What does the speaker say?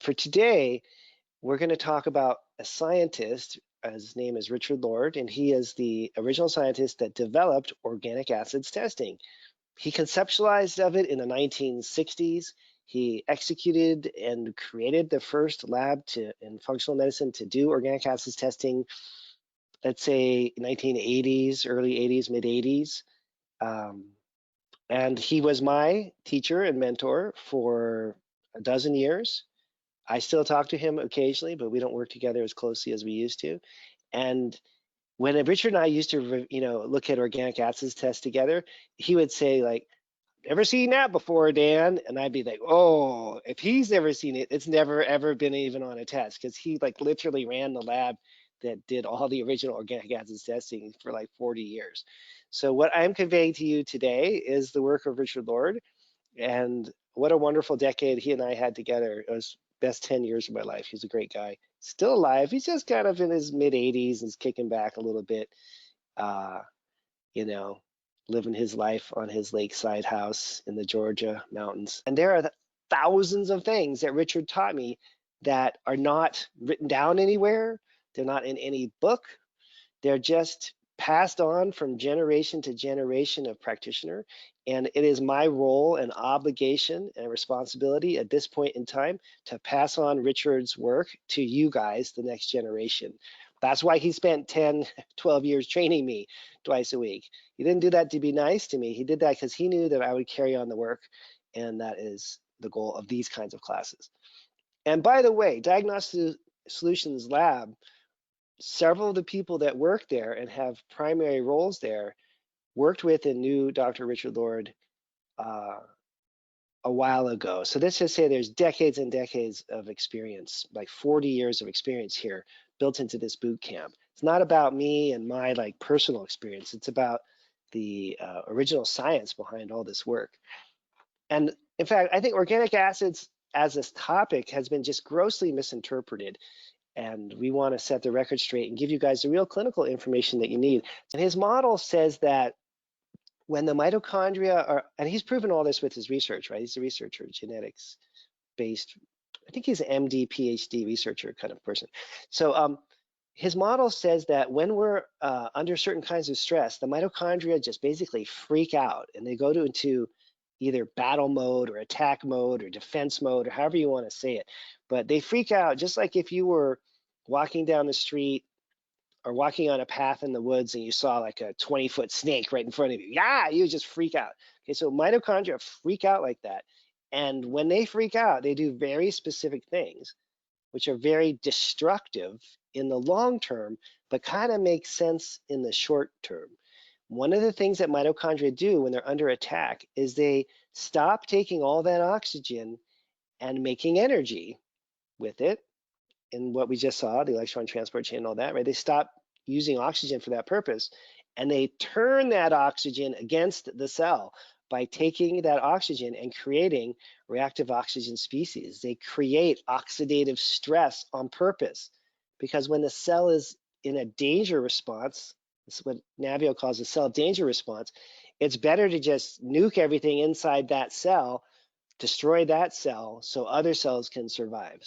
for today, we're going to talk about a scientist. His name is Richard Lord, and he is the original scientist that developed organic acids testing. He conceptualized of it in the 1960s. He executed and created the first lab in functional medicine to do organic acids testing, let's say 1980s, early 80s, mid 80s. And he was my teacher and mentor for a dozen years. I still talk to him occasionally, but we don't work together as closely as we used to. And when Richard and I used to, look at organic acids tests together, he would say like, "Never seen that before, Dan," and I'd be like, "Oh, if he's never seen it, it's never ever been even on a test," because he like literally ran the lab that did all the original organic acids testing for like 40 years. So what I'm conveying to you today is the work of Richard Lord, and what a wonderful decade he and I had together. It was best 10 years of my life. He's a great guy. Still alive. He's just kind of in his mid 80s and is kicking back a little bit, uh, you know, living his life on his lakeside house in the Georgia mountains. And there are thousands of things that Richard taught me that are not written down anywhere. They're not in any book. They're just passed on from generation to generation of practitioner. And it is my role and obligation and responsibility at this point in time to pass on Richard's work to you guys, the next generation. That's why he spent 10, 12 years training me twice a week. He didn't do that to be nice to me. He did that because he knew that I would carry on the work. And that is the goal of these kinds of classes. And by the way, Diagnostic Solutions Lab, several of the people that work there and have primary roles there worked with and knew Dr. Richard Lord a while ago. So let's just say there's decades and decades of experience, like 40 years of experience here built into this boot camp. It's not about me and my like personal experience. It's about the original science behind all this work. And in fact, I think organic acids as this topic has been just grossly misinterpreted. And we want to set the record straight and give you guys the real clinical information that you need. And his model says that when the mitochondria are, and he's proven all this with his research, right? He's a researcher, genetics based, I think he's an MD, PhD researcher kind of person. So his model says that when we're under certain kinds of stress, the mitochondria just basically freak out and they go into either battle mode or attack mode or defense mode or however you want to say it. But they freak out just like if you were walking down the street or walking on a path in the woods and you saw like a 20-foot snake right in front of you. Yeah, you just freak out. Okay, so mitochondria freak out like that. And when they freak out, they do very specific things, which are very destructive in the long term, but kind of make sense in the short term. One of the things that mitochondria do when they're under attack is they stop taking all that oxygen and making energy with it. In what we just saw, the electron transport chain and all that, right? They stop using oxygen for that purpose, and they turn that oxygen against the cell by taking that oxygen and creating reactive oxygen species. They create oxidative stress on purpose, because when the cell is in a danger response, this is what Navio calls a cell danger response, it's better to just nuke everything inside that cell, destroy that cell so other cells can survive.